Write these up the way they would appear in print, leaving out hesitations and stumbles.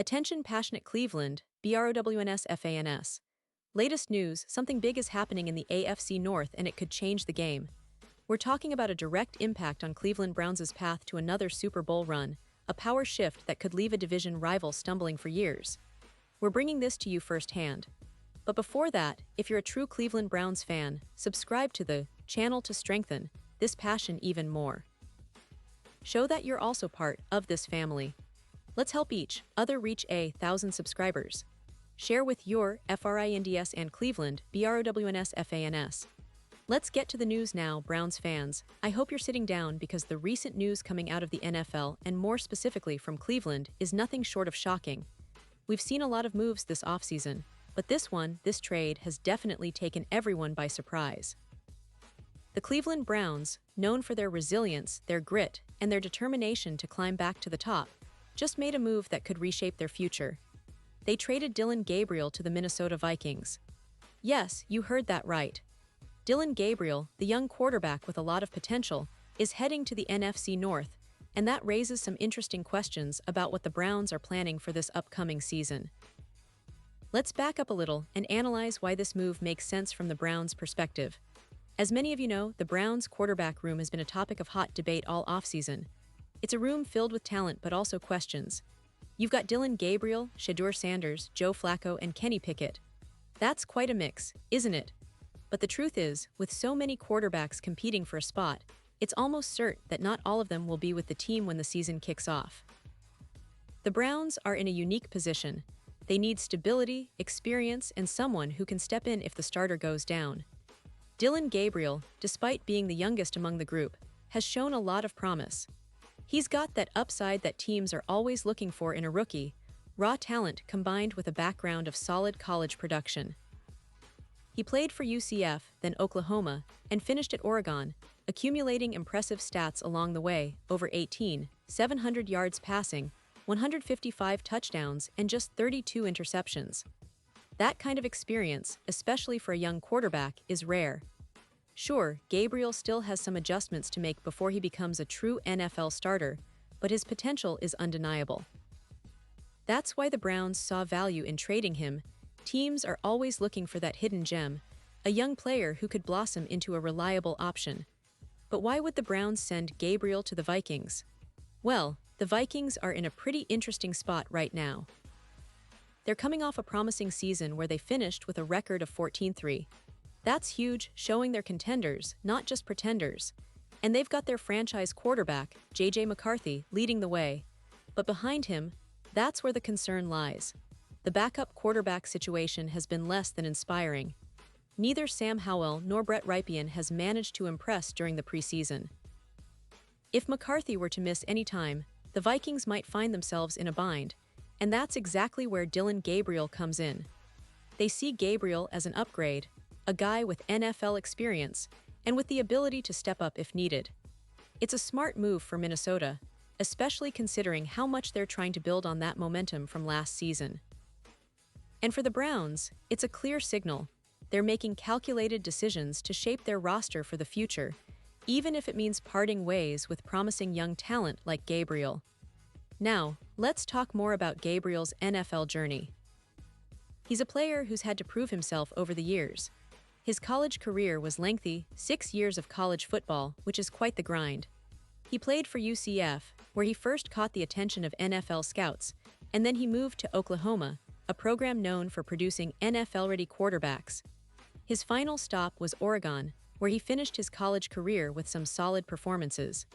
Attention passionate Cleveland, BROWNSFANS. Latest news, something big is happening in the AFC North and it could change the game. We're talking about a direct impact on Cleveland Browns' path to another Super Bowl run, a power shift that could leave a division rival stumbling for years. We're bringing this to you firsthand. But before that, if you're a true Cleveland Browns fan, subscribe to the channel to strengthen this passion even more. Show that you're also part of this family. Let's help each other reach 1,000 subscribers. Share with your FRINDS and Cleveland, BROWNSFANS. Let's get to the news now, Browns fans. I hope you're sitting down because the recent news coming out of the NFL, and more specifically from Cleveland, is nothing short of shocking. We've seen a lot of moves this offseason, but this trade has definitely taken everyone by surprise. The Cleveland Browns, known for their resilience, their grit, and their determination to climb back to the top, just made a move that could reshape their future. They traded Gabriel to the Minnesota Vikings. Yes, you heard that right. Gabriel, the young quarterback with a lot of potential, is heading to the NFC North, and that raises some interesting questions about what the Browns are planning for this upcoming season. Let's back up a little and analyze why this move makes sense from the Browns' perspective. As many of you know, the Browns' quarterback room has been a topic of hot debate all offseason. It's a room filled with talent but also questions. You've got Gabriel, Shedeur Sanders, Joe Flacco, and Kenny Pickett. That's quite a mix, isn't it? But the truth is, with so many quarterbacks competing for a spot, it's almost certain that not all of them will be with the team when the season kicks off. The Browns are in a unique position. They need stability, experience, and someone who can step in if the starter goes down. Gabriel, despite being the youngest among the group, has shown a lot of promise. He's got that upside that teams are always looking for in a rookie, raw talent combined with a background of solid college production. He played for UCF, then Oklahoma, and finished at Oregon, accumulating impressive stats along the way, over 700 yards passing, 155 touchdowns, and just 32 interceptions. That kind of experience, especially for a young quarterback, is rare. Sure, Gabriel still has some adjustments to make before he becomes a true NFL starter, but his potential is undeniable. That's why the Browns saw value in trading him. Teams are always looking for that hidden gem, a young player who could blossom into a reliable option. But why would the Browns send Gabriel to the Vikings? Well, the Vikings are in a pretty interesting spot right now. They're coming off a promising season where they finished with a record of 14-3. That's huge, showing they're contenders, not just pretenders. And they've got their franchise quarterback, J.J. McCarthy, leading the way. But behind him, that's where the concern lies. The backup quarterback situation has been less than inspiring. Neither Sam Howell nor Brett Rypien has managed to impress during the preseason. If McCarthy were to miss any time, the Vikings might find themselves in a bind, and that's exactly where Gabriel comes in. They see Gabriel as an upgrade, a guy with NFL experience, and with the ability to step up if needed. It's a smart move for Minnesota, especially considering how much they're trying to build on that momentum from last season. And for the Browns, it's a clear signal. They're making calculated decisions to shape their roster for the future, even if it means parting ways with promising young talent like Gabriel. Now, let's talk more about Gabriel's NFL journey. He's a player who's had to prove himself over the years. His college career was lengthy, 6 years of college football, which is quite the grind. He played for UCF, where he first caught the attention of NFL scouts, and then he moved to Oklahoma, a program known for producing NFL-ready quarterbacks. His final stop was Oregon, where he finished his college career with some solid performances.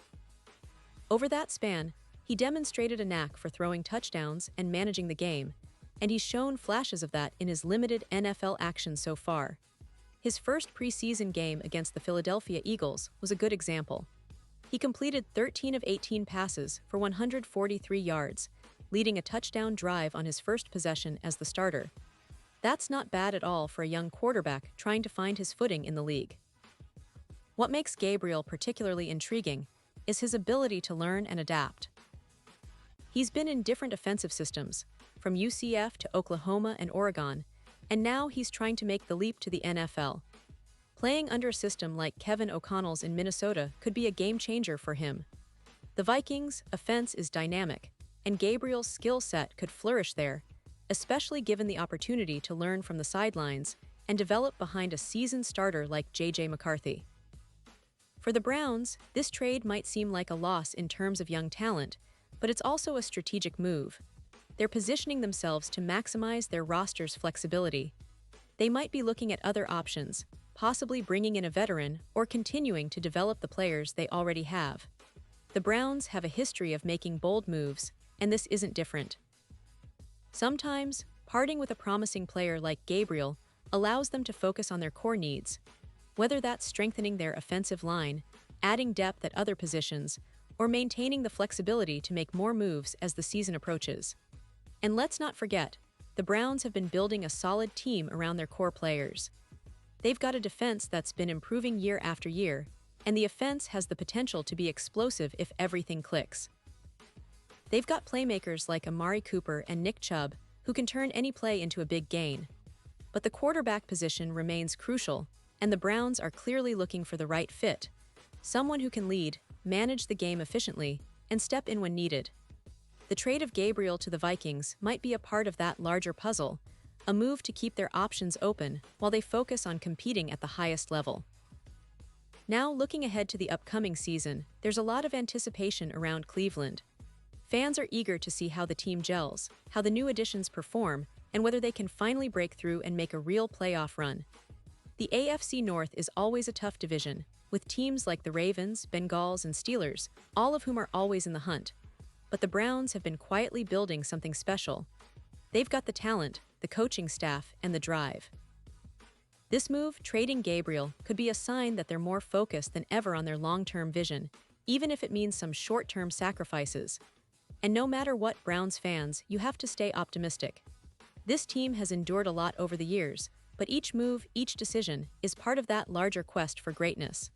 Over that span, he demonstrated a knack for throwing touchdowns and managing the game, and he's shown flashes of that in his limited NFL action so far. His first preseason game against the Philadelphia Eagles was a good example. He completed 13 of 18 passes for 143 yards, leading a touchdown drive on his first possession as the starter. That's not bad at all for a young quarterback trying to find his footing in the league. What makes Gabriel particularly intriguing is his ability to learn and adapt. He's been in different offensive systems, from UCF to Oklahoma and Oregon, and now he's trying to make the leap to the NFL. Playing under a system like Kevin O'Connell's in Minnesota could be a game changer for him. The Vikings' offense is dynamic, and Gabriel's skill set could flourish there, especially given the opportunity to learn from the sidelines and develop behind a seasoned starter like J.J. McCarthy. For the Browns, this trade might seem like a loss in terms of young talent, but it's also a strategic move. They're positioning themselves to maximize their roster's flexibility. They might be looking at other options, possibly bringing in a veteran or continuing to develop the players they already have. The Browns have a history of making bold moves, and this isn't different. Sometimes, parting with a promising player like Gabriel allows them to focus on their core needs, whether that's strengthening their offensive line, adding depth at other positions, or maintaining the flexibility to make more moves as the season approaches. And let's not forget, the Browns have been building a solid team around their core players. They've got a defense that's been improving year after year, and the offense has the potential to be explosive if everything clicks. They've got playmakers like Amari Cooper and Nick Chubb who can turn any play into a big gain. But the quarterback position remains crucial, and the Browns are clearly looking for the right fit, someone who can lead, manage the game efficiently, and step in when needed. The trade of Gabriel to the Vikings might be a part of that larger puzzle, a move to keep their options open while they focus on competing at the highest level. Now, looking ahead to the upcoming season, there's a lot of anticipation around Cleveland. Fans are eager to see how the team gels, how the new additions perform, and whether they can finally break through and make a real playoff run. The AFC North is always a tough division, with teams like the Ravens, Bengals, and Steelers, all of whom are always in the hunt. But the Browns have been quietly building something special. They've got the talent, the coaching staff, and the drive. This move, trading Gabriel, could be a sign that they're more focused than ever on their long-term vision, even if it means some short-term sacrifices. And no matter what, Browns fans, you have to stay optimistic. This team has endured a lot over the years, but each move, each decision, is part of that larger quest for greatness.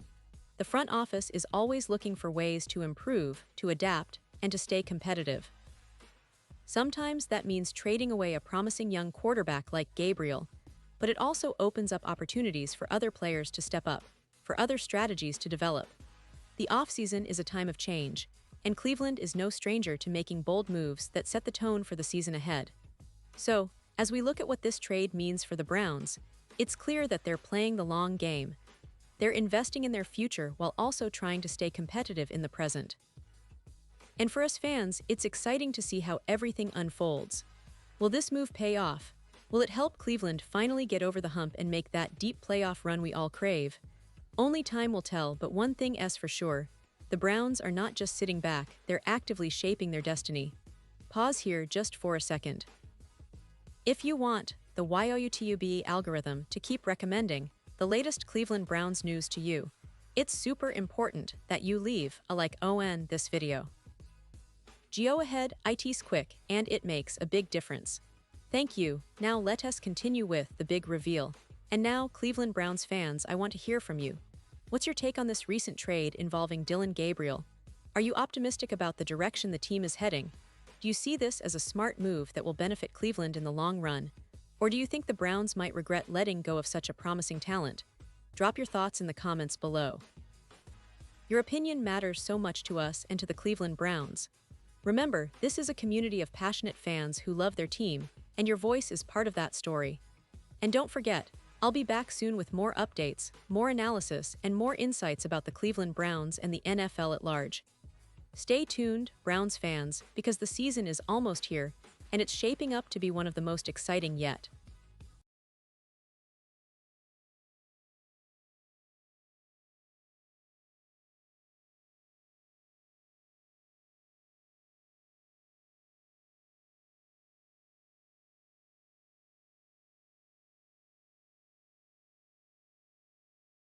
The front office is always looking for ways to improve, to adapt, and to stay competitive. Sometimes that means trading away a promising young quarterback like Gabriel, but it also opens up opportunities for other players to step up, for other strategies to develop. The offseason is a time of change, and Cleveland is no stranger to making bold moves that set the tone for the season ahead. So, as we look at what this trade means for the Browns, it's clear that they're playing the long game. They're investing in their future while also trying to stay competitive in the present. And for us fans, it's exciting to see how everything unfolds. Will this move pay off? Will it help Cleveland finally get over the hump and make that deep playoff run we all crave? Only time will tell, but one thing is for sure, the Browns are not just sitting back, they're actively shaping their destiny. Pause here just for a second. If you want the YouTube algorithm to keep recommending the latest Cleveland Browns news to you, it's super important that you leave a like on this video. Go ahead, it's quick, and it makes a big difference. Thank you. Now let us continue with the big reveal. And now, Cleveland Browns fans, I want to hear from you. What's your take on this recent trade involving Dillon Gabriel? Are you optimistic about the direction the team is heading? Do you see this as a smart move that will benefit Cleveland in the long run? Or do you think the Browns might regret letting go of such a promising talent? Drop your thoughts in the comments below. Your opinion matters so much to us and to the Cleveland Browns. Remember, this is a community of passionate fans who love their team, and your voice is part of that story. And don't forget, I'll be back soon with more updates, more analysis, and more insights about the Cleveland Browns and the NFL at large. Stay tuned, Browns fans, because the season is almost here, and it's shaping up to be one of the most exciting yet.